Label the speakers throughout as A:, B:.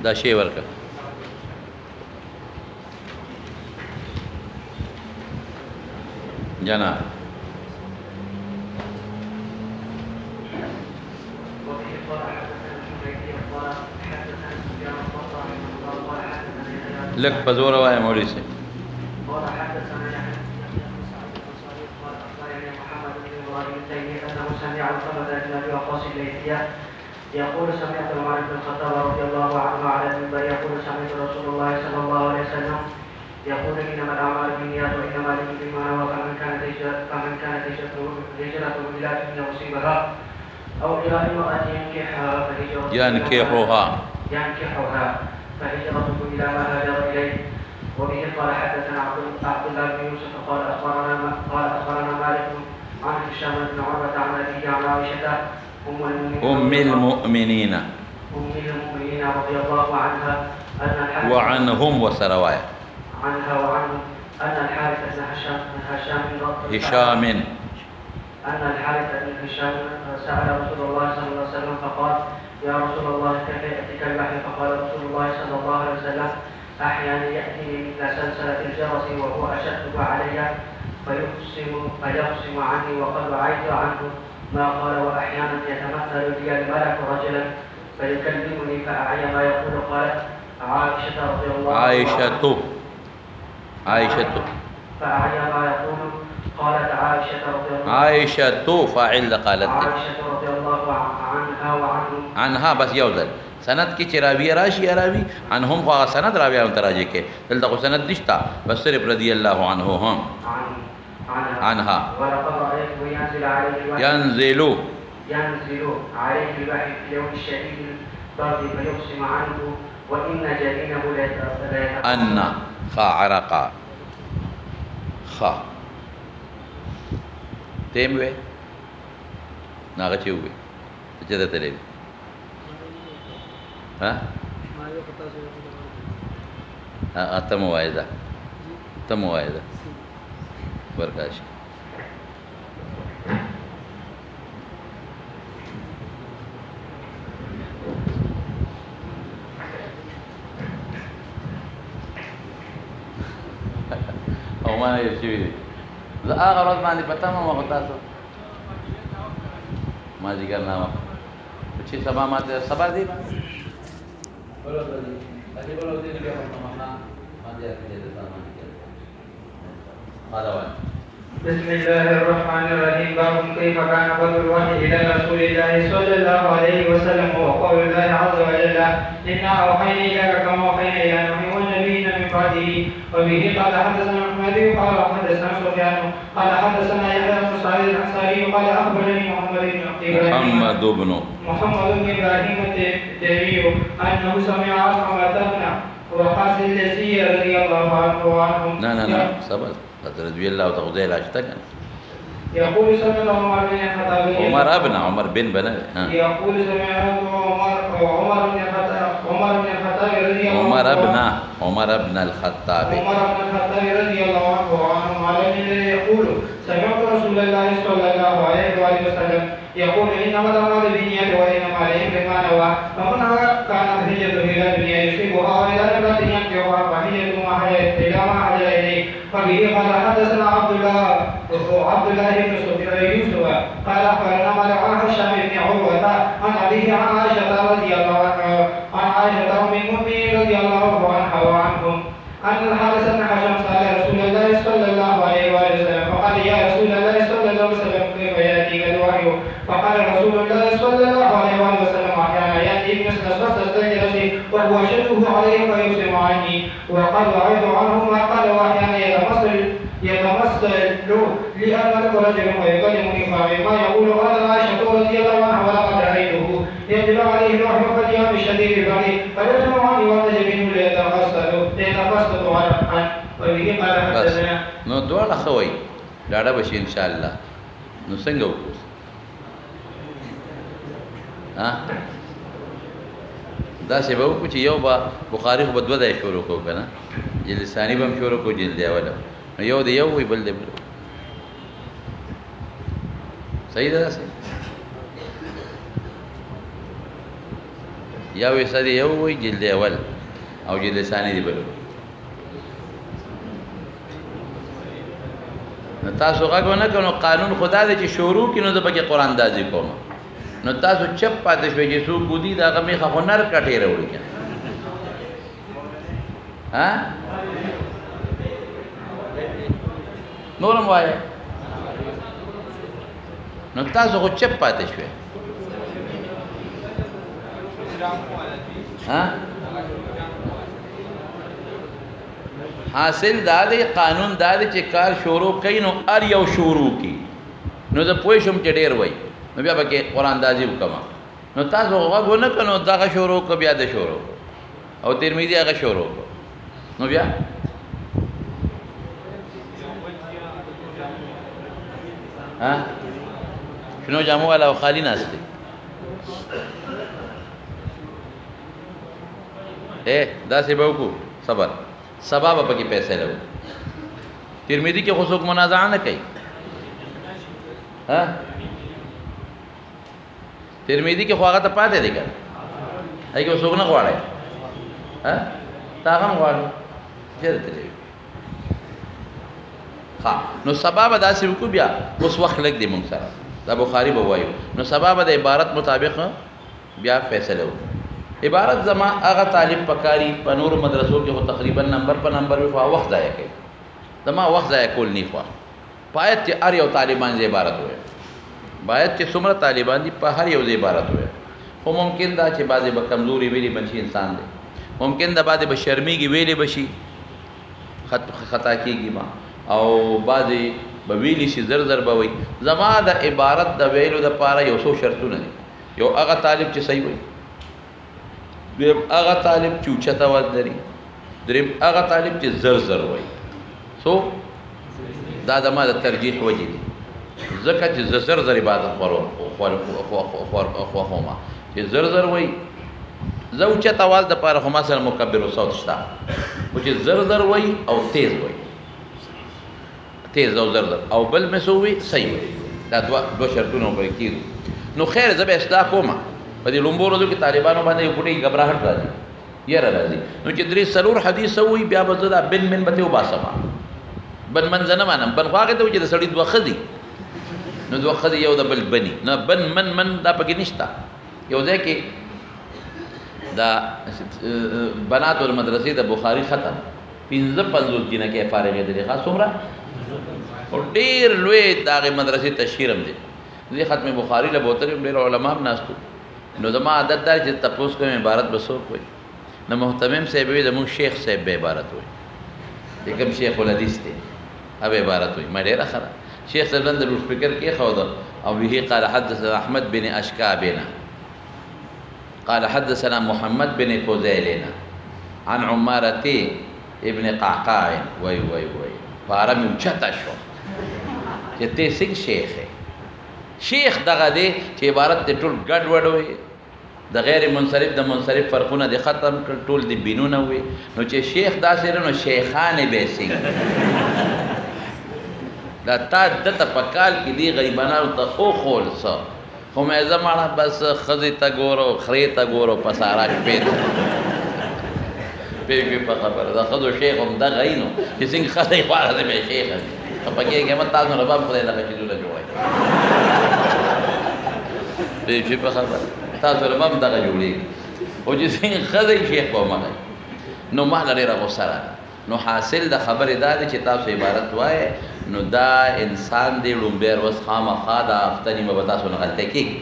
A: دا شی ورکا جنا لك پزور وای مولوی سے
B: قال حدثنا يحيى بن سعيد الانصاري قال اخبرني محمد بن ابراهيم التيمي انه سمع القمه بن ابي وقاص الليثيه يقول سمعت عمر بن الخطاب رضي الله عنه على المنبر يقول سمعت رسول الله صلى الله عليه وسلم يقول انما الاعمال بالنيات وانما لكل ما نوى فمن كانت هجرته الى دنيا يصيبها او الى امراه ينكحها فهجرته الى ما هاجر اليه. وبه قال حدثنا عبد الله بن يوسف قال اخبرنا مالك عن هشام بن عروه عن ابيه عن عائشه
A: ام المؤمنين
B: رضي الله عنها ان
A: وعنهم وسروايه
B: عنها وعنهم ان الحارث بن هشام أن الحارث بن هشام سأل رسول الله صلى الله عليه وسلم فقال يا رسول الله كيف يأتيك الوحي؟ فقال رسول الله صلى الله عليه وسلم أحيانا يأتيني مثل سلسلة الجرس وهو أشد علي فيقسم عني وقد وعيت عنه ما قال وأحيانا يتمثل لي الملك رجلا فيكلمني فأعي ما يقول. قالت عائشة رضي الله عنها
A: عائشة
B: فأعي ما يقول. قالت عائشة رضي الله
A: عائشة فاعل قالت
B: عائشة رضي الله عنها وعنهم
A: عنها بس يوزل سند کی چراوی راشی عربی عنهم خوا سند راوی ان تراجه کے دلتا کو سند نشتا بس صرف رضی اللہ عنہ ہم عنها
B: ولقد رأيته ينزل عليه الوحي
A: ينزل
B: عليه الوحي في اليوم الشديد البرد فيقسم عنه وإن جبينه ليتقطع
A: أن خا عرقا خا تیم وے ناغه چې وې چې د تلې ها اتم وایدا تم وایدا ورکاش او ما یې شي زه هغه ورځ باندې پته ما وخت تاسو ما ذکر نامه چې سبا ماته سبا دی بولو دی اته بولو دی بیا په معنا باندې اته د سامان کې ماذا
B: بسم الله الرحمن الرحيم. باب كيف كان بدء الوحي الى رسول الله صلى الله عليه وسلم وقول الله عز وجل انا اوحينا اليك كما اوحينا الى نوح والنبيين من بعده. وبه قال حدثنا محمد قال حدثنا سفيان قال حدثنا يحيى بن سعيد الانصاري قال اخبرني محمد بن ابراهيم التيمي انه سمع علقمة بن وقاص الليثي رضي الله عنه
A: لا صبر رضي الله تعالى عنه اشتكى
B: يقول سمعت عمر بن الخطاب
A: عمر بن
B: يقول سمعت
A: عمر بن الخطاب
B: رضي الله عنه على يقول سمعت رسول الله صلى الله عليه وسلم يقول انما الاعمال بالنيات وانما لامرئ ما نوى فمن كانت هجرته الى الدنيا يصيبها والى امرأة ينكحها فهجرته ما هاجر الى ما هاجر اليه. فبه قال حدثنا عبد الله بن يوسف قال اخبرنا مالك عن هشام بن عروه عن ابيه عن عائشه رضي الله عنها عن عائشه ام المؤمنين رضي الله عنها وعنهم ان الحارث بن هشام سال رسول الله صلى الله عليه وسلم فقال يا رسول الله صلى الله عليه وسلم كيف ياتيك الوحي؟ فقال رسول الله صلى الله عليه وسلم احيانا ياتي مثل صفة الجرس وهو شده عليه فيقسم عني وقد وعيت عنه ما قال واحيانا يتمثل لأن رجل ويكلمني فما يقول قال عائشة رضي الله عنها ولقد رأيته ينزل عليه الوحي فجاء بالشديد البرد فيسمع عني وتجبينه ليتفسد عنه. وبه قال حدثنا
A: نو دواړه خوي ډاډه بشي ان شاء الله. نو څنګه وکړو دا څه به وکړو چې یو با بخاری خو بدو ځای شروع کو کنه جلد ثانی به شروع کو جلد اول نو یو دی یو وی بل دی صحیح ده یو حصہ دی یو وی جلد اول او جلد ثانی دی بل تاسو غږ نه کنو قانون خدا دې چې شروع کینو د پکې قران دازي کوم نو تاسو چپ پاتې شوي چې سو ګودي دا غمي خنر کټې وروړي ها نورم وای نو تاسو خو چپ پاتې شوي ها حاصل دا دی قانون دا دی چې کار شروع کین نو ار یو شروع کی نو زه پوه شم چې ډیر وای نو بیا پکې قران دازي وکما نو تاسو غوږ نه کنو دا شروع کو بیا د شروع او ترمذی هغه شروع نو بیا ها شنو جامو والا خالی ناشته دا سی به کو صبر سبب پکې پیسې لو ترمذی کې خصوص منازعه نه کوي ها ترمذی کې خو هغه ته پاتې دی کنه هغه کې وسوګ نه غواړي ها تا هم غواړي چیرته دی ها نو سبب داسې وکړو بیا اوس وخت لګ دی مونږ سره دا بخاری به وایو نو سبب د عبارت مطابق بیا فیصله وکړو عبارت زما هغه طالب پکاري په نور مدرسو کې هو تقریبا نمبر په نمبر په وخت ضایع کوي زما وخت ضایع کول نه خو پایت چې ار یو طالبان زې عبارت وي باید چې څومره طالبان دي په هر یو زې عبارت وي خو ممکن دا چې بعضې به کمزوري ویلي بنشي انسان دی ممکن دا بعضې به شرمېږي ویلې بشي خطا کېږي ما او بعضې به ویلي شي زر زر به وي زما د عبارت د ویلو دپاره یو څو شرطونه دي یو هغه طالب چې صحیح وي دویم هغه طالب چې اوچته اواز لري دریم هغه طالب چې زر زر وایي سو دا زما د ترجیح وجې دي ځکه چې زه زر زر عبادت خوښومه چې زر زر وایي زه اوچت اواز دپاره خو ما سره مکبر صوت شته خو چې زر زر وایي او تیز وایي تیز او زر زر او بل مې څه وایي صحیح وایي دا دوه شرطونه پرې کېږي نو خیر زه به اصلاح کومه په دې لومبو ورځو کې طالبانو باندې یو پټې غبراهټ راځي یاره راځي نو چې درې څلور حدیث وایي بیا به زه دا بن من به ترې وباسم بن من زه نه منم بن خو هغې ته وایي چې د سړي دوه ښځې نو دوه ښځې یو د بل بني نه بن من دا پکې نشته یو ځای کې دا بنات المدرسې د بخاري ختم 55 جنکې فارغېدلې ښه څومره او ډېر لوی د هغې مدرسې تشهیر هم دی زه ختم بخاري له بوتل ډېر علما هم ناست نو زما عادت دا چې تپوس کوم عبارت به څوک وایي نو محتمم صاحب وایي زمونږ شیخ صاحب به عبارت وایي چې کوم شیخ الحدیث دی هغه عبارت وایي ما ډېره ښه شیخ صاحب نن د لوډ سپیکر کېښوده او به قال حدثنا احمد بن اشکابنا قال حدثنا محمد بن فضيلنا عن عمارة ابن قعقاع وای وای وای پاره مې اوچته شو چې ته څنګه شیخ یې شیخ دغه دی چې عبارت دې ټول ګډ وډ وي د غیر منصرف د منصرف فرقونه دې ختم کړ ټول دې بینونه وي نو چې شیخ داسې نو شیخانې به څنګه دا تا دته په کال کې دی غریبانو ته اوخول څه خو مې زمانه بس ښځې ته ګورو خرې ته ګورو په سارا شپې ته پېږې په خبره د ښځو شیخ هم دغه یي نو چې څنګه ښځې خواره دی بې شیخه دي خفه کېږې مه تاسو نه رباب خدای دغه چیزونه جوړوي پېږې په خبره تاسو رباب دغه جوړېږي خو چې څنګه ښځې شیخ به ومغی نو ما له ډېره غوسه راغله نو حاصل د خبرې دا دی چې تاسو عبارت وایې نو دا انسان دی لومبی ورځ خامخا دا هفته نیمه به تاسو نه غلطی کېږي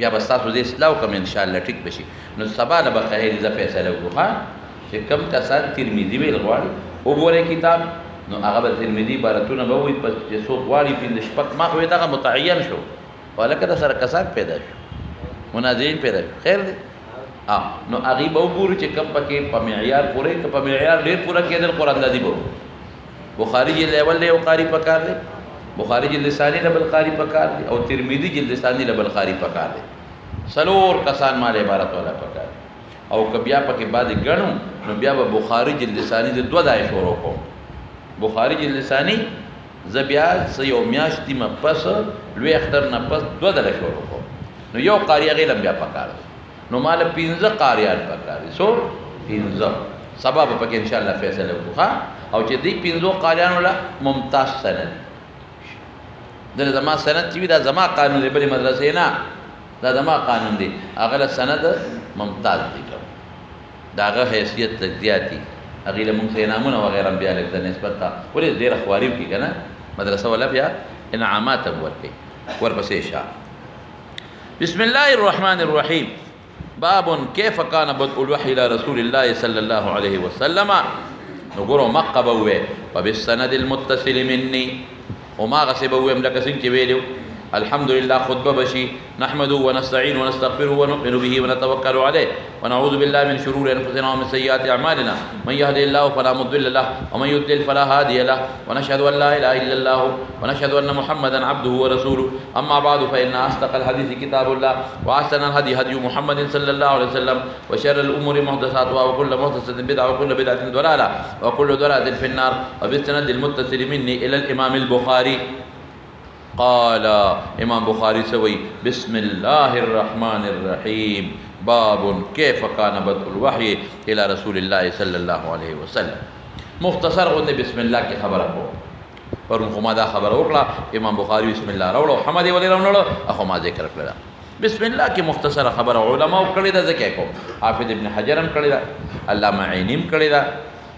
A: بیا به ستاسو زه اصلاح وکړم انشاءالله ټیک به شي نو سبا نه به خیر زه فیصله وکړو ښه چې کوم کسان ترمذي ویل غواړي وګورئ کتاب نو هغه به ترمذي عبارتونه به ووایي چې څوک غواړي پنځه شپږ ما خو دغه متعین شو خو هلکه د سره کسان پیدا شو منازعین پیدا شو خیر دی نو هغې به وګورو چې کوم پکې په معیار پورې که په معیار ډېر پوره کېدل قراندازي به بخاري جلد اول دی یو قاري پکار دی بخاري جلد ثاني له بل قاري پکار دی او ترمذي جلد ثاني له بل قاري پکار دی څلور کسان مال عبارت والا پکار دی او که بیا پکې بعد ګڼو نو بیا به بخاري جلد ثاني د دوه ځایه شروع کوم بخاري جلد ثاني زه بیا څه یو میاشتې پس لوی اختر نه پس دوه ځله شروع کوم نو یو قاري هغې له بیا پکار دی نو مال 15 قاریان پکاري سو 15 سبب پکې ان شاء الله فیصله وکړه او چې دې 15 قاریان ولا ممتاز سند دغه زما سند چې دا زما قانون دی بلې مدرسې نه دا زما قانون دی هغه سند ممتاز دی داغه حیثیت زیاتی هغه له مونږ انعامونه وغیرہ بیا لږ د نسبت ته ولې ډیر خواري کی کنه مدرسه ولا بیا انعامات ورکي ورپسې شاه بسم الله الرحمن الرحيم باب كيف كان بدء الوحي الى رسول الله صلى الله عليه وسلم نقول مقه بوه وبالسند المتصل مني وما غسب بوه ملك سنك ویلو الحمد لله خطبه بشي نحمده ونستعين ونستغفره ونؤمن به ونتوكل عليه ونعوذ بالله من شرور انفسنا ومن سيئات اعمالنا من يهده الله فلا مضل له ومن يضلل فلا هادي له ونشهد ان لا اله الا الله ونشهد ان محمدا عبده ورسوله اما بعد فان اصدق الحديث كتاب الله واحسن الهدي هدي محمد صلى الله عليه وسلم وشر الامور محدثاتها وكل محدثه بدعه وكل بدعه ضلاله وكل ضلاله في النار وبالسند المتصل مني الى الامام البخاري قال امام بخاری سوی بسم الله الرحمن الرحیم باب كيف كان بدء الوحي الى رسول الله صلى الله عليه وسلم مختصر غنه بسم الله کی خبر کو پرون خو ما دا خبر وکړه امام بخاری بسم الله راوړو حمد ولی راوړو اخو ما ذکر کړل بسم الله کی مختصر خبر علماء کړي دا ځکه کو حافظ ابن حجر هم کړي دا علامه عینیم کړي دا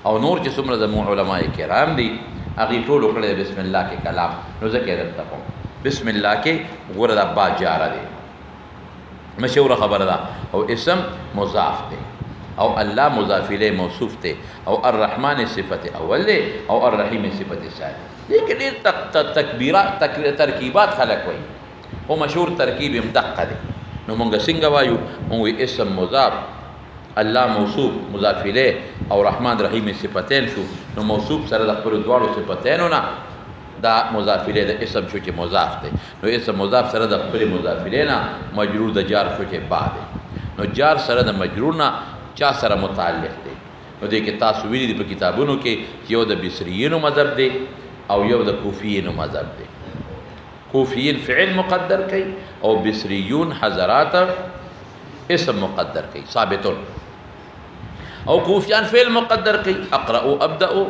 A: او نور چې څومره زمو علماء کرام دي اغي ټول کړي بسم الله کې کلام نو ذکر درته کوم بسم الله کې ګوره دا با جاره دي مشهور خبره ده او اسم مضاف دی او الله مضاف الیه موصوف دی او الرحمن صفت اول دی او الرحیم صفت ثانی لیکن ډېر تکبیرات ترکیبات خلق وي او مشهور ترکیب هم دقه دی نو مونږ څنګه وایو مونږ اسم مضاف الله موصوف مضاف الیه او رحمان رحیم صفتین شو نو موصوف سره د خپل دواړو صفتینو نه دا مضاف الیه د اسم شو چې مضاف دی نو اسم مضاف سره د خپل مضاف الیه نه مجرور د جار شو چې بعد نو جار سره د مجرور نه چا سره متعلق دی نو دې کې تاسو ویلي دي په کتابونو کې یو د بصریینو مذهب دی او یو د کوفیینو مذهب دی کوفیین فعل مقدر کوي او بصریون حضرات اسم مقدر کوي ثابتون او کوفیان فعل مقدر کوي اقرأوا ابدأوا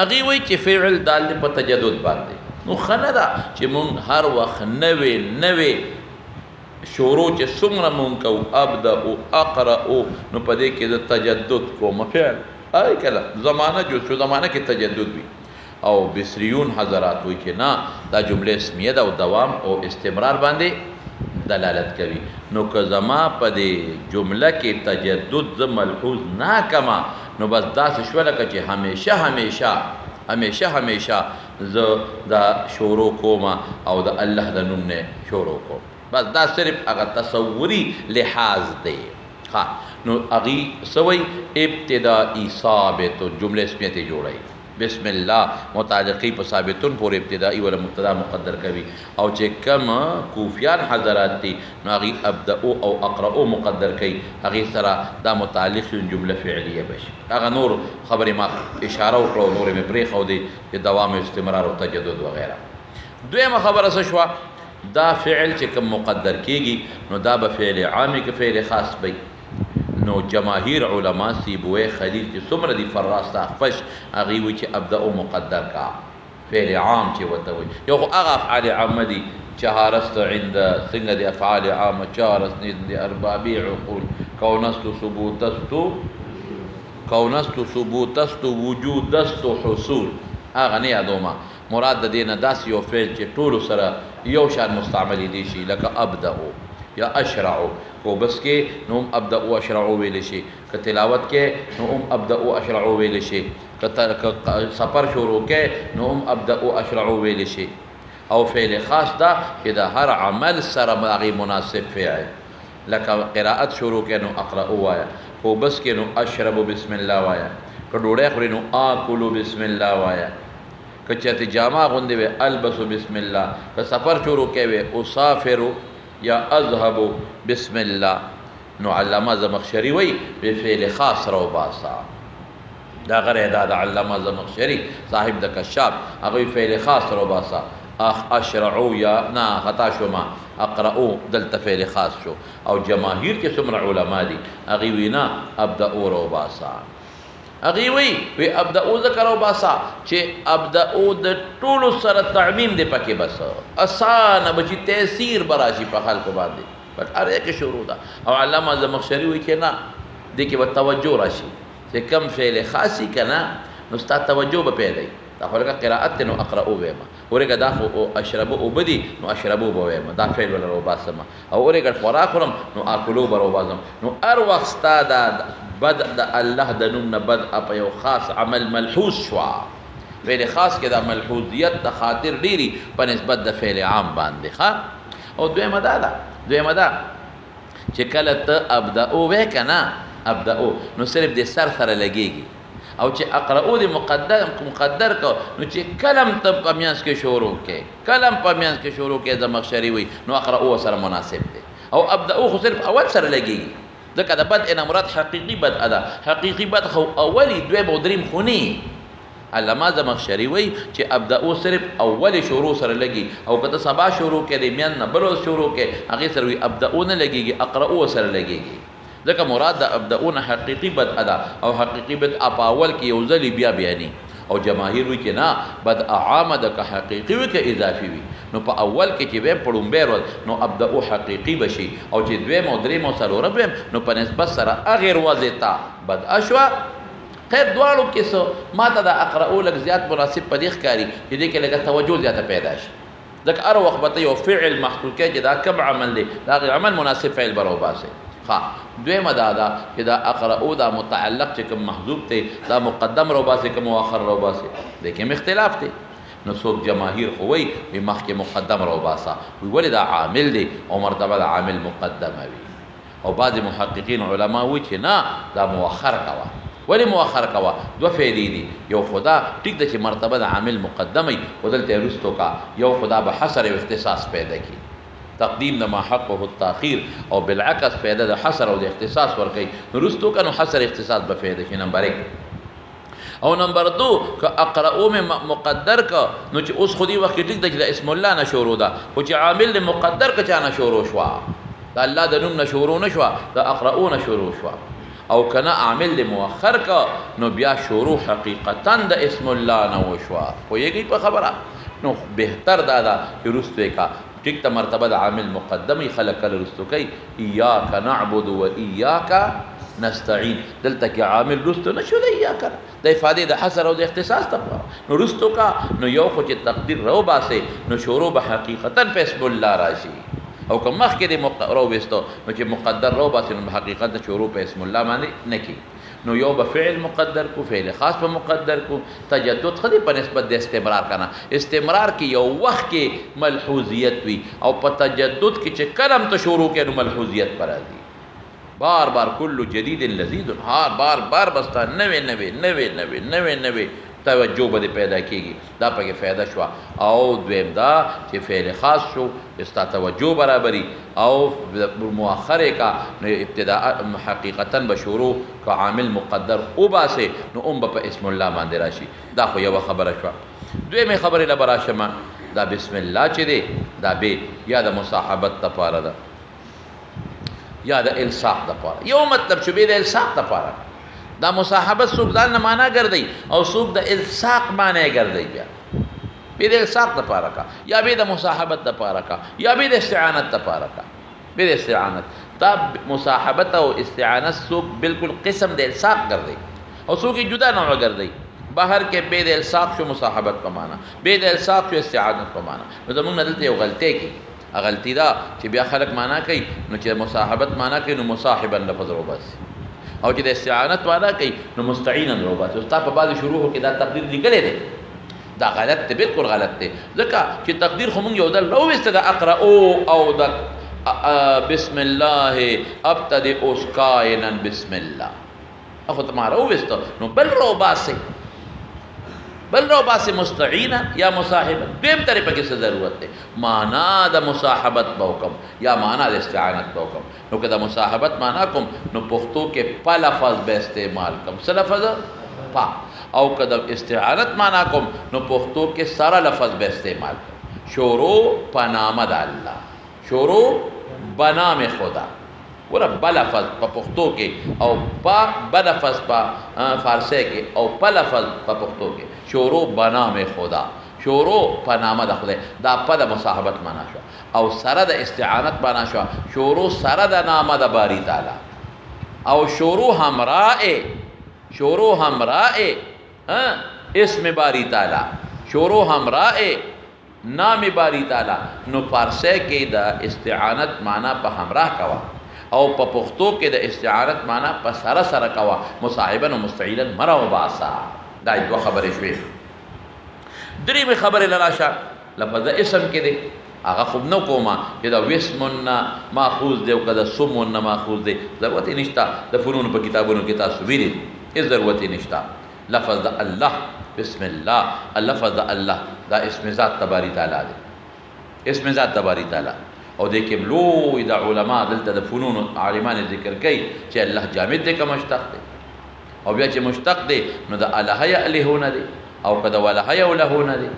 A: اغي وی چې فعل دال په تجدد باندې نو خندا چې مون هر وخت نوې شروع چې څومره مون کو ابدأوا اقرأوا نو په دې کې د تجدد کوم فعل آی کله زمانہ جو شو زمانہ کې تجدد وی او بصریون حضرات وی چې نه دا جمله اسمیه ده او دوام او استمرار باندې دلالت کوي نو که زما په دې جمله کې تجدد ز ملحوظ نه کما نو بس دا شو لکه چې همیشه ز دا شروع کوم او د الله د نوم نه شروع کوم بس دا صرف هغه تصوري لحاظ دی ها نو اغي سوي ابتدائي ثابت جمله اسمیه ته جوړای بسم الله متعلقی په ثابتون پورې ابتدائی ولا مبتدا مقدر کوي او چې کم کوفیان حضرات دي نو هغه ابدأوا او اقرأوا مقدر کوي هغه سره دا متعلق جمله فعلیه بشي هغه نور خبره ما اشاره وکړو نور مې پرې خو دي چې دوام استمرار او تجدد وغیرہ دویمه خبره څه شو دا فعل چې کوم مقدر کیږي نو دا به فعل عامی کې فعل خاص وي نو جماهیر علما سیبوی خلیل چې څومره دي فراست اخفش هغه وی چې ابدأ مقدر کا فعل عام چې وته وي یو هغه افعال عامه دي چهارست عند څنګه دي افعال عامه چهارست دي اربابي عقول کونست ثبوتست وجودست حصول هغه نه یادوما مراد د دینه داس یو فعل چې ټول سره یو شان مستعمل دي شي لکه ابدأ یا اشرعو کو بس کې نو ابدأ اشرعو ویل شي ک تلاوت کې نو ابدأ اشرعو ویل شي ک سفر شروع کې نو ابدأ اشرعو ویل شي او فعل خاص دا چې دا هر عمل سره مغي مناسب فعل لکه قراءت شروع کې نو اقرأ وایا کو بس کې نو اشرب بسم الله وایا ک ډوډۍ خوري نو اكل بسم الله وایا ک چته جامه غوندې وي البس بسم الله ک سفر شروع کې وي اسافر یا اذهب بسم الله نو علامه زمخشری وی به فعل خاص رو باسا دا غره دا علامه زمخشری صاحب د کشاف هغه فعل خاص رو باسا اشرعو یا نا خطا شما اقرأو دلته فعل خاص شو او جماهیر کې څومره علما دي هغه وینا ابدأو رو باسا هغه وی ابدأو ذکر او باسا چې ابدأو د ټولو سره تعمیم دی پکې بس اسانه بچی تاثیر براشي په خلکو باندې بس اره کې شروع ده او علامه زمخشري وی کې نه دې کې به توجه راشي چې کم فعل خاصی کنه نو ستاسو توجه به پیدا دا خو لکه قرائت نو اقرأو ویما ورګه دا خو اشربو وبدي نو اشربو به ویما دا فعل ولا رو باسم او ورګه خوراکم نو اکلو برو باسم نو ار وخت استاد بد د الله د نوم نه بد اپ یو خاص عمل ملحوظ شوا فعل خاص کې دا ملحوظیت د خاطر ډیری په نسبت د فعل عام باندې ښا او دویمه دا چې کله ته ابدأو وکنه ابدأو نو صرف د سر سره لګيږي او چې اقرأو دی مقدر کو نو چې کلم ته پمیانس کې شروع کې زمخشري وي نو اقرأو سره مناسب دی او ابدأو خو صرف اول سره لګيږي ځکه د بد ان مراد حقيقي بد ادا حقيقي بد خو اولی دوی بودریم خونی علامه زمخشري وي چې ابدأو صرف اول شروع سره لګي او کته سبا شروع کې دی میان نه بل شروع کې هغه سره وي ابدأو نه لګيږي اقرأو سره لګيږي ځکه مراد د ابدأون حقيقي بد ادا او حقيقي بد اپاول کې یو ځلی بیا بیانې او جماهیر وی کې نه بد عام د حقيقي وی کې اضافي وي نو په اول کې چې به پړم بیرول نو ابدأو حقيقي بشي او چې دوی مودري مو سره ربم نو په نسبت سره اغیر وزتا بد اشوا خیر دوالو کې سو ماته د اقرأو لک زیات مناسب په دې ښکاری چې دې کې لګه توجه زیاته پیدا شي ځکه ار وخت به یو فعل محصول کې چې دا کم عمل دی دا عمل مناسب فعل برو باسه ها دویمه دا چې دا اقرأو دا متعلق چې کوم محذوب ته دا مقدم رو باسه کوم مؤخر رو باسه د کوم اختلاف دی نو څوک جماهیر خو وي په مخکې مقدم رو باسه وی ولې دا عامل دی او مرتبه د عامل مقدمه وي او بعض محققین علما وی چې نه دا مؤخر کوا ولی مؤخر کوا دو فعلی دي یو خدا ټیک د چې مرتبه د عامل مقدمه ودلته رستو کا یو خدا به حصر او اختصاص پیدا کی تقدیم د ما حقه التاخير او بالعكس پیدا د حصر او د اختصاص ورکی رستو کنو حصر اختصاص به پیدا کی نمبر 1 او نمبر 2 ک اقرأو میں مقدر کا نو چې اوس خودي وخت ټیک د اسم الله نه شروع ده او چې عامل د مقدر ک چانه شروع شوا د الله د نوم نه شروع نشوا د اقرأو نه شروع شوا او کنا عامل د مؤخر کا نو بیا شروع حقیقتا د اسم الله نه وشوا خو یګي په خبره نو بهتر دادا چې رستو کا ټیک ته مرتبه د عامل مقدمي خلق کله رستو کوي اياک نعبد و اياک نستعين دلته کې عامل رستو نشو د اياک د افاده د حصر او د اختصاص ته نو رستو کا نو یو خو چې تقدیر رو باسه نو شروع به حقیقتا په اسم الله راشي او کوم مخ کې د مقرو وستو نو چې مقدر رو باسه نو حقیقتا شروع په اسم الله باندې نکی نو یو به فعل مقدر کو فعل خاص په مقدر کو تجدد خدي په نسبت د استمرار کنا استمرار کې یو وخت کې ملحوظیت وي او په تجدد کې چې کلم ته شروع کې نو ملحوظیت پر راځي بار بار کل جدید لذیذ بار بستا نوې توجه به پیدا کیږي دا پکې فائدہ شو او دویم دا چې فعل خاص شو استا توجه برابرۍ او مؤخره کا ابتداء حقیقتا بشروع کا عامل مقدر او باسه نو په اسم الله باندې راشي دا خو یو خبره شو دویمه خبره لبرا شمه دا بسم الله چې دی دا به یا د مصاحبت لپاره ده یا د الصاق لپاره یو مطلب چې به د الصاق لپاره دا مصاحبت سوق ځان نه معنا ګرځي او سوق د الصاق معنی ګرځي بیا به د الصاق لپاره کا یا به د مصاحبت لپاره کا یا به د استعانت لپاره کا به د استعانت دا مصاحبت او استعانت سوق بالکل قسم د الصاق ګرځي او سوق جدا نه ګرځي بهر کې به د الصاق شو مصاحبت په معنا به د الصاق شو استعانت په معنا نو زمونږ دلته یو غلطي کی غلطی دا چې بیا خلک معنا کوي نو چې مصاحبت معنا کوي نو مصاحبا لفظ رو بس او چې د استعانت معنا کوي نو مستعینا رو بس او په بعد شروع کې دا تقدیر لیکل دي دا غلط دی بالکل غلط دی ځکه چې تقدیر خو مونږ یو ځل نو وست دا اقرا او دا بسم الله ابتدئ اسکائنا بسم الله اخو تمہارا وست نو بل رو باسه مستعینا یا مصاحبت دیم طریقه کې څه ضرورت ده معنا د مصاحبت بوکم یا معنا د استعانت بوکم نو که د مصاحبت معنا کوم نو پښتو کې په لفظ به استعمال کوم څه لفظ پا او که د استعانت معنا کوم نو پښتو کې سره لفظ به استعمال کوم شروع پنامه د الله، شروع بنام خدا. ورا بلفظ په پښتو کې او با بلفظ په فارسی کې او بلفظ په پښتو کې شروع بنام خدا، شروع په نامه د خدای. دا په د مصاحبت معنا شو او سره د استعانت معنا شو. شروع سره د نامه د باری تعالی او شروع همراه، شروع همراه اسم باری تعالی، شروع همراه نام باری تعالی. نو فارسی کې د استعانت معنا په همراه کوا او په پښتو کې د استعانت معنا په سره سره کوا. مصاحبا و مستعیلا مرا و باسا. دا دوه خبرې شوې. درې مې خبرې لراشه لفظ اسم کې دی، هغه خو نو کومه چې دا وسمن ماخوذ دی او کدا سمون ماخوذ دی، ضرورت نشته د فنون په کتابونو کې تاسو ویلي، هیڅ ضرورت نشته. لفظ د الله بسم الله، لفظ د الله دا اسم ذات تباری تعالی دی، اسم ذات تباری تعالی. او دې کې لوی د علما دلته د فنون عالمان ذکر کوي چې الله جامد دی که مشتق دی، او بیا چې مشتق دی نو د الله یألهونه دی او کدا ولا یولهونه دی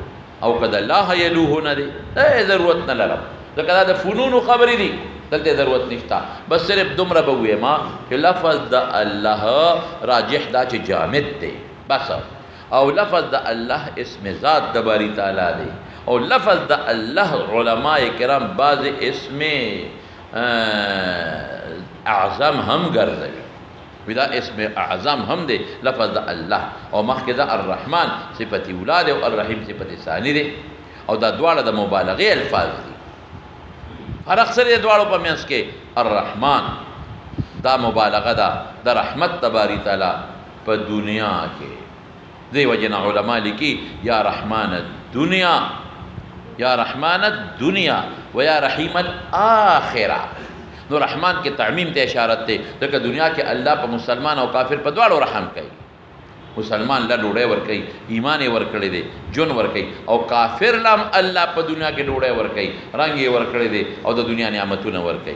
A: او کدا الله یلوهونه دی. ضرورت نه لرم ځکه دا د فنون خبرې دي، دلته ضرورت نشته. بس صرف دومره به ووایم چې لفظ د الله راجح دا چې جامد دی بس، او لفظ د الله اسم ذات د باری تعالی دی، او لفظ د الله علماء کرام بعض اسم اعظم هم ګرځوي، ودا اسم اعظم هم دی لفظ د الله. او مخکې دا الرحمن صفت اولاد او الرحیم صفت ثانی دی، او دا دواړه د مبالغه الفاظ دي. هر اکثر د دواړو په منځ کې الرحمن دا مبالغه ده د رحمت تباری تعالی په دنیا کې. دی وجنا علماء لیکي یا رحمان الدنیا، یا رحمان الدنیا و یا رحیم الاخره. نو رحمان کې تعمیم ته اشارت ده، ځکه دنیا کې الله په مسلمان او کافر په دواړو رحم کوي. مسلمان له ډوډۍ ورکوي، ایمان یې ورکړی دی، جون ورکوي، او کافر لم الله په دنیا کې ډوډۍ ورکوي، رنګ یې ورکړی دی او د دنیا نعمتونه ورکوي.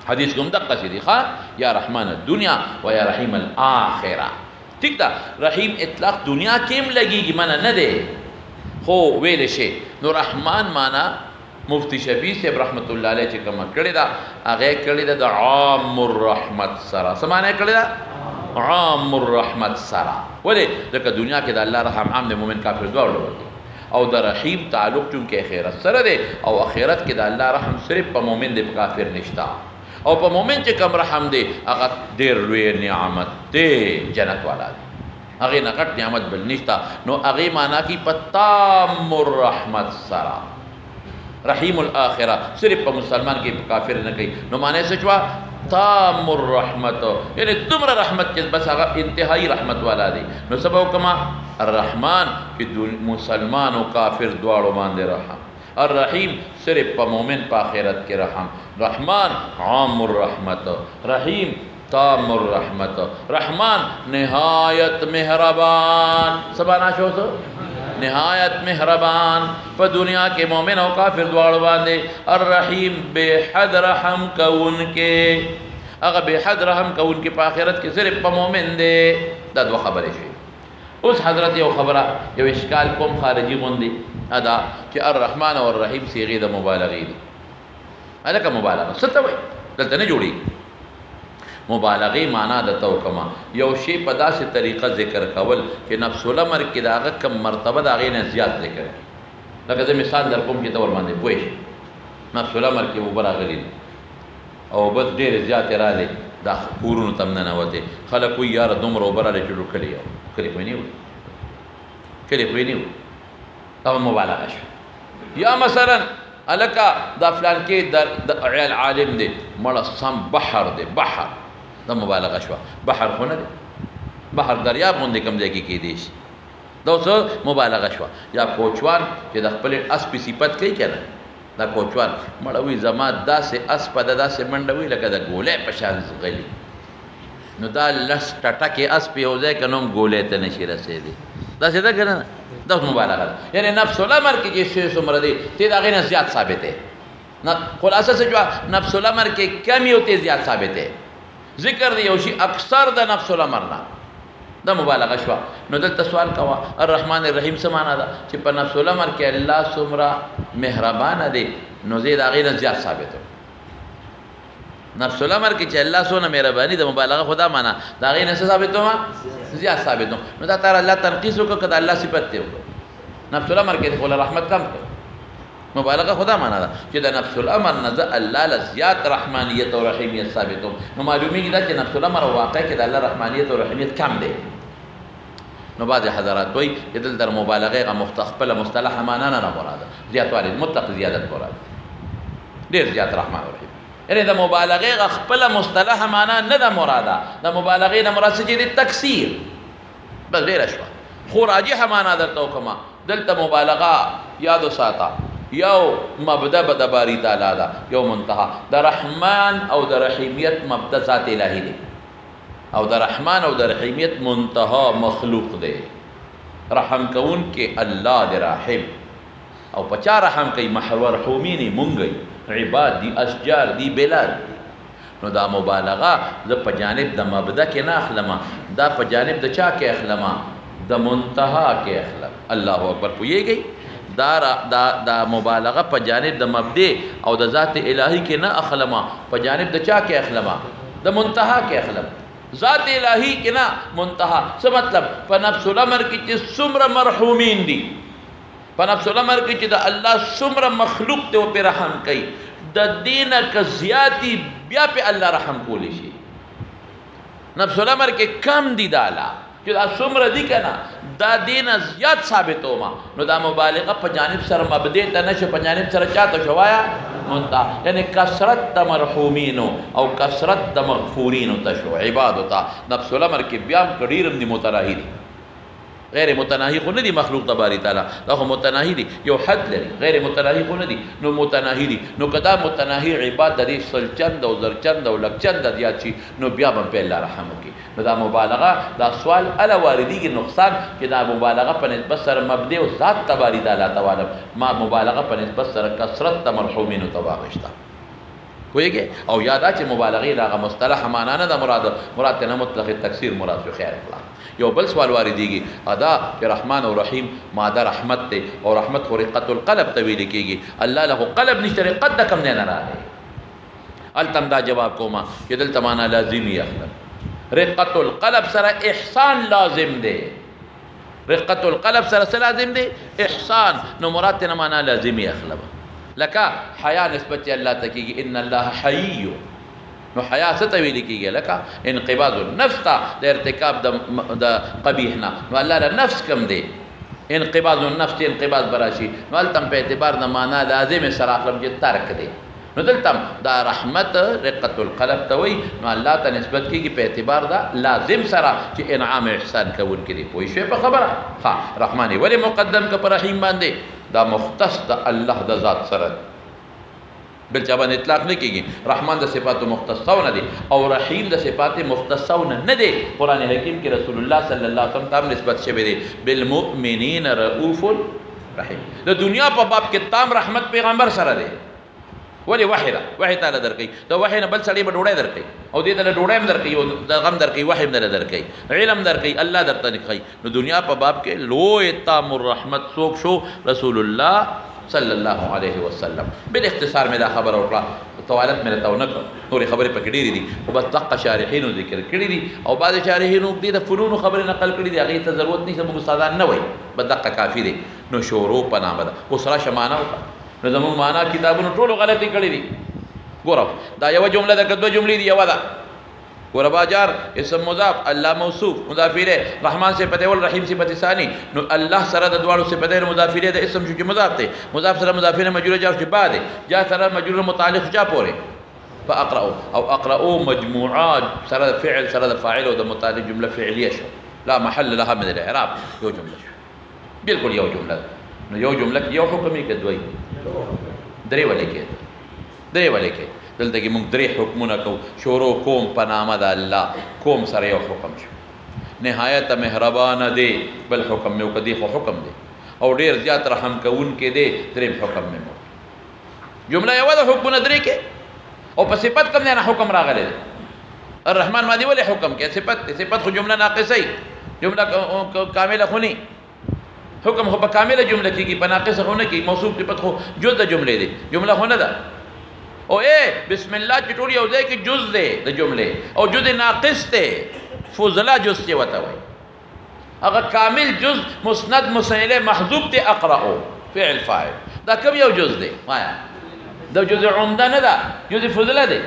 A: حدیث کوم دقه سي دي ښا یا رحمان الدنیا و یا رحیم الاخره. ٹھیک ده، رحیم اطلاق دنیا کې هم لګيږي، منه نه دی، خو ویل شي. نو رحمان معنا مفتی شفیع صاحب رحمت الله علیه چې کوم کړی دا هغه کړی دا د عام الرحمت سره. سمانه کړی دا عام الرحمت سره. ولې ځکه دنیا کې د الله رحم عام د مؤمن کافر دواړو ورته، او د رحیم تعلق چون کې آخرت سره دی، او آخرت کې د الله رحم صرف په مؤمن دی، په کافر نشتا. او په مؤمن چې کوم رحم دی هغه ډېر لوی نعمت دی، جنت والا دی، هغه نه غټ نعمت بل نشتا. نو هغه معنا کې پتام الرحمت سره. رحیم الاخره صرف په مسلمان کې په کافر نه کوي. نو معنی څه شو؟ تام الرحمت، یعنی تمره رحمت چې بس هغه انتهایی رحمت والا دی. نو سبب کما الرحمن چې مسلمان او کافر دواړو باندې رحم، الرحیم صرف په مؤمن په آخرت کې رحم. رحمان عام الرحمت، رحیم تام الرحمت. رحمان نهایت مهربان، سبانا شو سو نهایت مهربان په دنیا کې مؤمن او کافر دواړو باندې. الرحیم بے حد رحم کون کې، هغه بے حد رحم کون کې په آخرت کې صرف په مؤمن دی. دا دوه خبرې شي. اوس حضرت یو خبره یو اشکال کوم خارجي غوندي ادا چې الرحمن او الرحیم صيغه د مبالغه دي. الکه مبالغه څه ته وایي؟ دلته نه جوړي. مبالغه معنا د توکما یو شی په داسې طریقه ذکر کول چې نفس الامر کې داغه کم مرتبه داغه نه زیات ذکر. لکه زه مثال در کوم چې تور باندې پوه شي، نفس الامر کې وبراغلی او بس ډېر زیات راځي دا کورونو تم نه نوته. خلک وي یار دومره وبراله چې کلی یو کلی پېنیو کلی پېنیو دا مبالغه شو. یا مثلا الکا دا فلان کې د عالم دی مړه سم بحر دی، بحر دا مبالغه شو. بحر خو نه دی، بحر دریاب غوندې کم ځای کې کېدی شي، دا اوس مبالغه شو. یا کوچوان چې د خپل اس په صفت کوي کنه، دا کوچوان مړه وي زما داسې اس په داسې منډه وي لکه د ګولې په شان غلي. نو دا لس ټټکې اس په یو ځای کې نوم ګولې ته نشي رسېدی. داسې ده که نه؟ دا مبالغه ده. یعنی نفس الامر کې چې شی څومره دی ته د هغې نه زیات ثابت دی. خلاصه څه جوه نفس الامر کې کم یو ته زیات ثابت دی. ذکر دی یو شي اکثر د نفس الامر نه، دا مبالغه شو. نو دلته سوال کوا الرحمن الرحیم څه معنا ده چې په نفس الامر کې الله څومره مهربان دی نو زید هغې نه زیات ثابتو. نفس الامر کې چې الله څونه مهرباني د مبالغه خدا معنا د هغې نه څه ثابتو ما زیات ثابتو. نو دا تر الله تنقیص وکړه که د الله صفت دی وکړه نفس الامر کې خو رحمت کم کړ مبالغه خدا معنا ده چې د نفس الامر نه د الله له زیات رحمانیت او رحیمیت ثابتو. نو معلومیږي دا چې نفس الامر واقع کې د الله رحمانیت او رحیمیت کم دی. نو بعض حضرات وایي چې دلته در مبالغه غ خپله مصطلح معنا نه مراده زیاتوالی مطلق زیادت مراد ډېر زیات رحمان او رحیم یعنې د مبالغې غ خپله مصطلح معنا نه ده مراده د مبالغې نه مراد څه چې دی تکثیر بس ډېره شوه. خو راجحه معنا درته وکړمه دلته مبالغه یاد وساته یو مبدا به د باری تعالی ده یو منتها د رحمان او د رحیمیت مبدا ذات الهی دی او د رحمان او د رحیمیت منتها مخلوق دی. رحم کون کې الله دی رحم او پچا رحم کوي مرحومین مونږ عباد دی اشجار دی بلاد دی. نو دا مبالغه زه په جانب د مبدا کې نه اخلم دا په جانب د چا کې اخلم د منتها کې اخلم. الله اکبر پوهیږئ دا مبالغه په جانب د مبدا او د ذات الهی کې نه اخلم په جانب د چا کې اخلم د منتها کې اخلم. ذات الهی کې نه منتها څه مطلب په نفس الامر کې چې څومره مرحومین دي په نفس الامر کې چې د الله څومره مخلوق ته په رحم کوي د دینه که زیاتی بیا په الله رحم کولی شي. نفس الامر کې کم دي د الله چې دا څومره دي که نه دا دینه زیات ثابتو ما نو دا مبالغه په جانب سره مبدې ته نشه په جانب سره چاته شوایا منتها یعنی کثرت د مرحومینو او کثرت د مغفورینو ته شو عبادو ته. نفس الامر کې بیا هم ډېر دي متراهي دي غیر متناهي خو نه دي مخلوق د باری تعالی دا خو متناهي دي یو حد لري غیر متناهي خو نه دي نو متناهي دي. نو که دا متناهي عباد د دې سل چند او زر چند او لک چند زیات شي نو بیا به په الله رحم وکړي. نو دا مبالغه دا سوال الا واردېږي نقصان چې دا مبالغه په نسبت سره مبدې او ذات ته باری تعالی ته واله ما مبالغه په نسبت سره کثرت د مرحومینو ته واغشته پوهېږې. او یادا چې مبالغې د هغه مصطلح معنا نه ده مراد ته نه مطلق تکثیر مراد شو. خیر کړه یو بل سوال واردېږي ادا چې رحمان او رحیم ماده رحمت دی او رحمت خو رقت القلب ته ویل کېږي الله له قلب نشته رقت د کم نه نه راغی. هلته هم دا جواب کومه چې دلته معنا لازمي اخلم رقت القلب سره احسان لازم دی. رقت القلب سره څه لازم دی احسان. نو مراد ته نه معنا لازمي اخلم لکه حیا نسبت الله ته کېږي ان الله حی نو حیا څه ته ویل کېږي لکه انقباض النفس ته د ارتکاب د قبیح نه نو الله له نفس کم دی انقباض النفس چې انقباض براشي نو هلته په اعتبار د معنا لازم سره اخلم چې ترک دی. نو دلته دا رحمت رقت القلب ته وایي نو الله ته نسبت کېږي په اعتبار دا لازم سره چې انعام احسان کوونکی دی. پوه شوې په خبره ها رحماني ولې مقدم که په رحیم باندې دا مختص د الله د ذات سره بل چا باندې اطلاق نه کېږي. رحمان د صفاتو مختصونه دي او رحیم د صفات مختصونه نه دي. قرآن حکیم کې رسول الله صلی الله علیه وسلم ته نسبت شوی دی بالمؤمنین رؤوف رحیم. د دنیا په باب کې تام رحمت پیغمبر سره دی. ولې وحی ده وحی تعالی درکوي د وحی نه بل سړی به ډوډۍ درکوي او دې ته ډوډۍ هم درکوي او د غم درکوي وحی هم نه درکوي علم درکوي الله درته نه کوي. نو دنیا په باب کې لوی تام الرحمت څوک شو رسول الله صلی الله علیه وسلم. بالاختصار مې دا خبره وکړه طوالت مې راته ونه کړه نورې خبرې پکې ډېرې دي خو بس دقه شارحینو ذکر کړي دي او بعضې شارحینو دې د فنونو خبرې نقل کړي دي هغې ته ضرورت نشته موږ استادان نه وایي بس دقه کافي دی. نو شروع په نامه ده اوس راشه معنا وکړه نو زموږ معنا کتابونو ټولو غلطي کړي دي. ګوره دا یوه جمله ده که دوه جملې دي یوه ده ګوره باجار اسم مضاف الله موصوف مضاف الیه رحمان صفت اول رحیم صفت ثانی نو الله سره د دواړو صفتین مضاف الیه د اسم شو چې مضاف دی مضاف سره مضاف الیه مجرور جار چې بعد جا سره مجرور متعلق چا پورې فاقرأوا او اقرأوا مجموعات سره فعل سره د فاعل او د متعلق جمله فعلیه شو لا محل لها من الاعراب یو جمله شو بالکل یو جمله نو یو جمله کې یو حکم یې کدوي درې ولې کې دلته کې موږ درې حکمونه کوو شروع کوم په نامه د الله کوم سره یو حکم شو نهایت مهربانه دی بل حکم مې وکړي خو حکم دی او ډېر زیات رحم کوونکی دی درېم حکم مې وکړي جمله یوه د حکمونه درې کې او په صفت کوم نه حکم راغلی دی الرحمن باندې ولې حکم کې صفت خو جمله ناقصه جمله کامله خو نه حکم خو په کامله جمله کېږي په ناقصه خو نه کېږي موصوف صفت خو جز د جملې دی جمله خو نه ده او بسم الله چې ټول یو ځای کې جز دی د جملې او جز ناقص دی فضله جز چې وته وایي هغه کامل جز مسند مسئله محذوب ته اقرأ فعل فاعل دا کوم یو جز دی وایا دا جز عمده نه ده جز فضله دی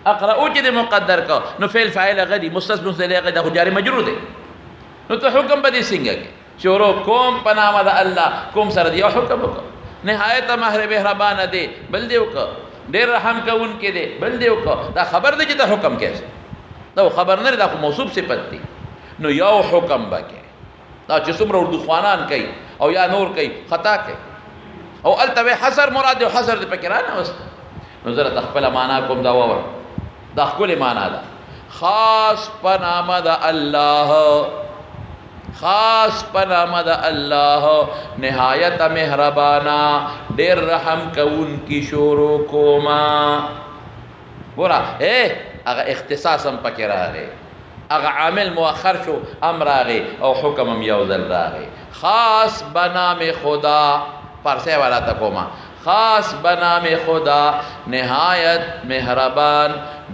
A: اقرأ چې مقدر کا نو فعل فاعل غدي مستثنى مسئله غدي خو جاری مجرور دی نو ته حکم به دې څنګه کې شروع کوم په نام د الله کوم سره دی حکم وکړه نهایت مهربان دی بل دی وکړه ډېر رحم کوونکی دی بل دی وکړه دا خبر دی چې ته حکم کیسه دا خبر نه دا موصوف صفت دی نو یو حکم بکې دا چې څومره اردو خوانان کوي او یا نور کوي خطا کوي او التوی حصر مراد دی حصر دی پکې رانه وست نو زه خپل معنا کوم دا وور دا خپل معنا ده خاص په نام د الله خاص په نام د الله نهایت مهربانا ډېر رحم کوون کی شروع کوما ګوره هغه اختصاص هم پکې راغی هغه عامل مؤخر شو امر راغی او حکم هم یو ځل راغی خاص بنام خدا فارسی والا تا کوما خاص بنام خدا نهایت مهربان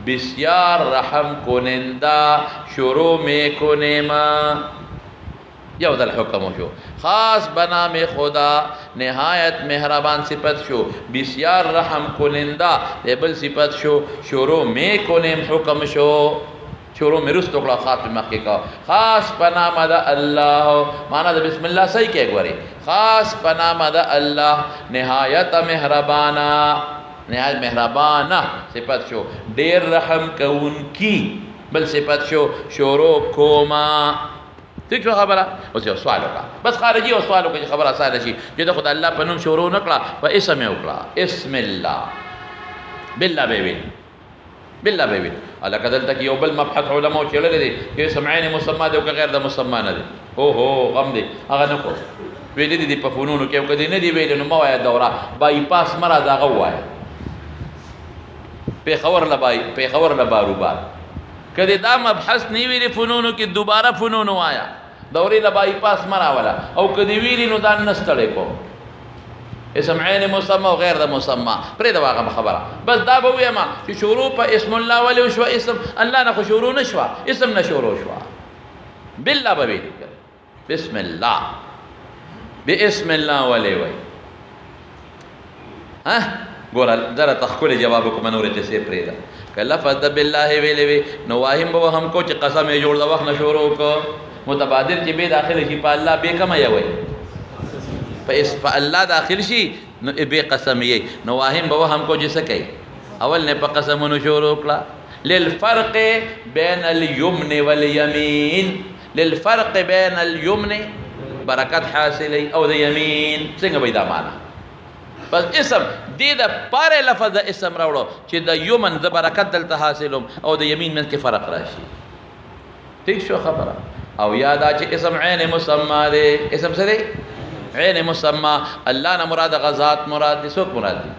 A: بسیار رحم کننده شروع می کنیما یو ذل حکم شو خاص بنام خدا نهایت مهربان صفت شو بسیار رحم کننده بل صفت شو شروع می کنیم حکم شو شروع میں رست اکڑا خاتم مخی کا خاص پنام دا اللہ مانا دا بسم اللہ صحیح کہہ گواری خاص پنام دا اللہ نہایت مہربانا نہایت مہربانا صفت شو دیر رحم کون کی بل صفت شو شروع کوما ٹھیک شو خبرہ اس یو سوالو کا بس خارجی او سوالو کا خبرہ سائل شی جدو خدا اللہ پنم شروع نکلا و اسم اکڑا اسم اللہ باللہ بیوی بالله بیوی الله کدل تک یو بل مبحث علماء چلل دي کې سمعين مسمى دي او غیر د مسمى نه دي هو غم دي هغه نه کو ویل دي په فنونو کې کدی نه دي ویل نو ما وای دوره بای پاس مرا دا غوای په خبر لبای په خبر لباروبار کدی دا مبحث نی ویل فنونو کې دوباره فنونو آیا دوري لبای پاس مرا ولا او کدی ویل نو دا نستړې کو اسم عین مسمى و غیر د مسمى پرې دا واغه خبره بس دا به ویما چې شروع په اسم الله ولی شو اسم الله نه شروع نشوا اسم نه شروع شوا بالله به ویل بسم الله باسم الله ولی وی ها ګور درته تخکل جواب کوم نور ته سي پرې دا کله فد بالله ویلې وی نو واهم به هم کو چې قسم یې جوړ د وخت نه شروع کو متبادر چې به داخله شي په الله به کما یوي په الله داخل شي نو به قسم یې نو واهم به هم کو جسه کوي اول نه په قسمونو شروع کړه للفرق بين اليمن واليمين للفرق بين اليمن برکت حاصلې او د یمین څنګه به دا معنا بس اسم دې د پاره لفظ د اسم راوړو چې د یمن د برکت دلته حاصلوم او د یمین من کې فرق راشي ٹھیک شو خبره او یاد چې اسم عین مسمى دی اسم څه دی عین مسمى الله نه مراد غزات مراد دي سوق مراد دي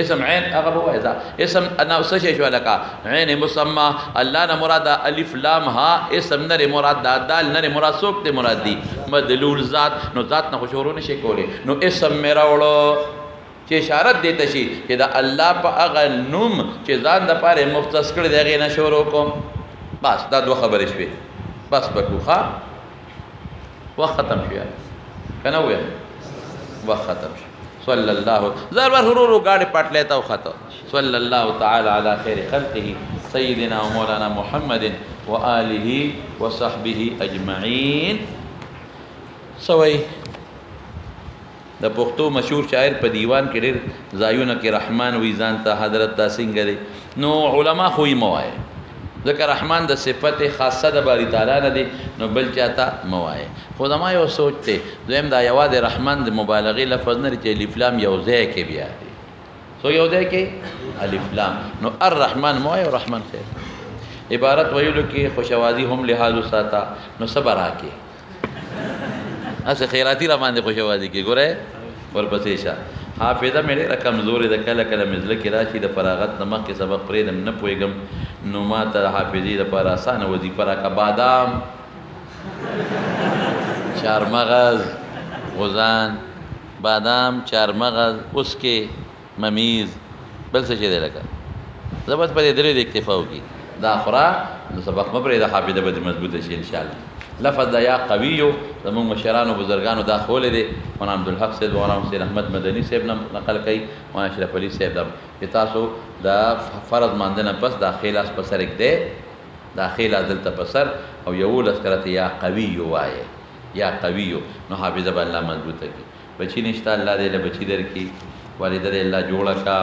A: اسم عین هغه هو اذا اسم انا وسه شو لك عین مسمى الله نه مراد الف لام ها اسم نه مراد دال نه مراد سوق ته مراد دي مدلول ذات نو ذات نه شروع نشي کوله نو اسم میرا وړو چې اشاره دیته شي چې دا الله په هغه نوم چې ځان د پاره مختص کړی دی غي نه شروع کوم بس دا دوه خبرې شوي بس بکوخه وخت ختم شو کنه وې وخت ختم شو صلی الله زر ور هرورو گاڑی پټ لیتا او خطا صلی الله تعالی علی خیر خلقه سیدنا و مولانا محمد و آله و صحبه اجمعین سوئی د پښتو مشهور شاعر په دیوان کې ډېر زایونه کې رحمان وی ځان ته حضرت دا څنګه دی نو علما خو یې موای ذکر رحمان د صفت خاصه د باری تعالی نه دی نو بل چاته موای خو ما یو سوچ ته دویم دا یواد رحمان د مبالغه لفظ نه چې الف لام یو ځای کې بیا دی سو یو ځای کې الف لام نو الرحمن موای او رحمان خیر عبارت ویلو کې خوشوازی هم لحاظ ساته نو صبر راکې اسه خیراتی را باندې خوشوازی کې ګوره ورپسې شه حافظه مې ډېره کمزورې ده کله کله مې زړه کې راشي د فراغت نه مخکې سبق پرېږدم نه پوهېږم نو ما ته حافظې دپاره اسانه وظیفه راکړه بادام چارمغز غوزان بادام چارمغز اسکې ممیز بل څه چې دی لکه زبر په دې درې د اکتفا وکړي دا خورا نو سبق مبرې د حافظه به مضبوطه شي ان شاء الله لفظ دا یا قویو زمون مشرانو بزرګانو دا خولې دي مولانا عبدالحق صاحب مولانا حسین احمد مدني صاحب نقل کوي مولانا اشرف علي صاحب دا تاسو دا فرض ماندنه پس داخل اس پسر یک دی داخل دلته پسر او یو لسکرته یا قویو وایي یا قویو نو حافظه به الله مضبوطه کی بچی نشته الله دې له بچی درکې والده دې الله جوړه کا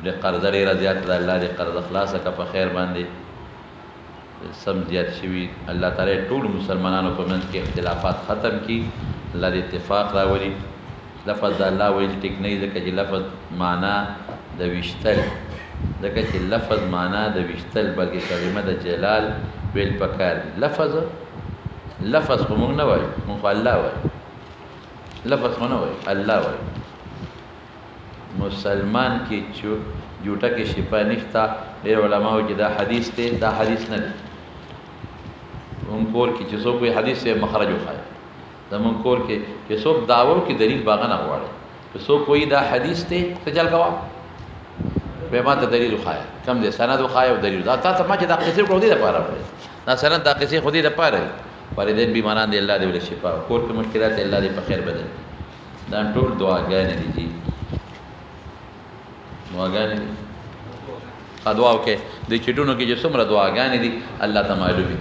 A: د قرض لري رضیات د الله دې قرض اخلاص کا په خیر باندې سم زیات شوي الله تعالی ټول مسلمانانو په منځ کې اختلافات ختم کړي الله دې اتفاق راولي لفظ د الله ویل ټیک نه ځکه چې لفظ معنا د وشتل ځکه چې لفظ معنا د وشتل بلکې کلمه د جلال ویل پکار لفظ خو موږ نه وایو موږ الله وایو لفظ خو نه وایو الله وایو مسلمان کې جوټه کې شفا نشته ډېر علماء چې دا حدیث دی دا حدیث نه دی هم کور کې چې څوک حدیث سے مخرج وخایي زمون کور کې چې څوک داوو کې دلیل باغ نه غواړي چې څوک وایي دا حدیث دی ته چل کوا به ما ته دلیل وخایي کم دې سند وخایي او دلیل دا تا ما چې دا قصې کړو دي د پاره دا سند دا قصې خو دې د پاره والدین بیماران دی الله دې ول شفا کور کې مشکلات الله دې په خیر بدل دا ټول دعاګانې دي دعاګانې دي دعا وکړه د چټونو کې چې څومره دعاګانې دي الله ته معلوم دي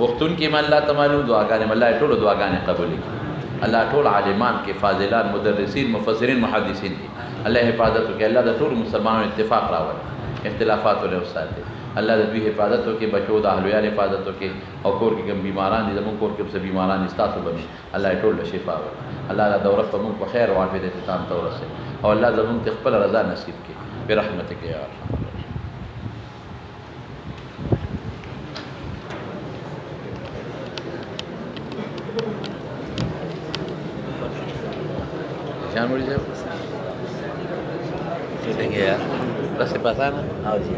A: وختون کې من الله ته معلوم دعاګانې الله ټول دعاګانې قبول کړي الله ټول عالمان کې فاضلان مدرسین مفسرین محدثین دي الله حفاظت وکړي الله د ټول مسلمانانو اتفاق راوړي اختلافات له وسات الله د دوی حفاظت وکړي بچو د اهلیار حفاظت وکړي او کور کې کوم بیماران دي زموږ کور کې څه بیماران دي تاسو باندې الله ټول شفا ورکړي الله د دوره په موږ په خیر او عافیت اختتام ته ورسوي او الله زموږ خپل رضا نصیب کړي برحمتک یا ارحم ¿Ya morí ya? ¿Qué te queda? ¿La se pasana? Ah, sí.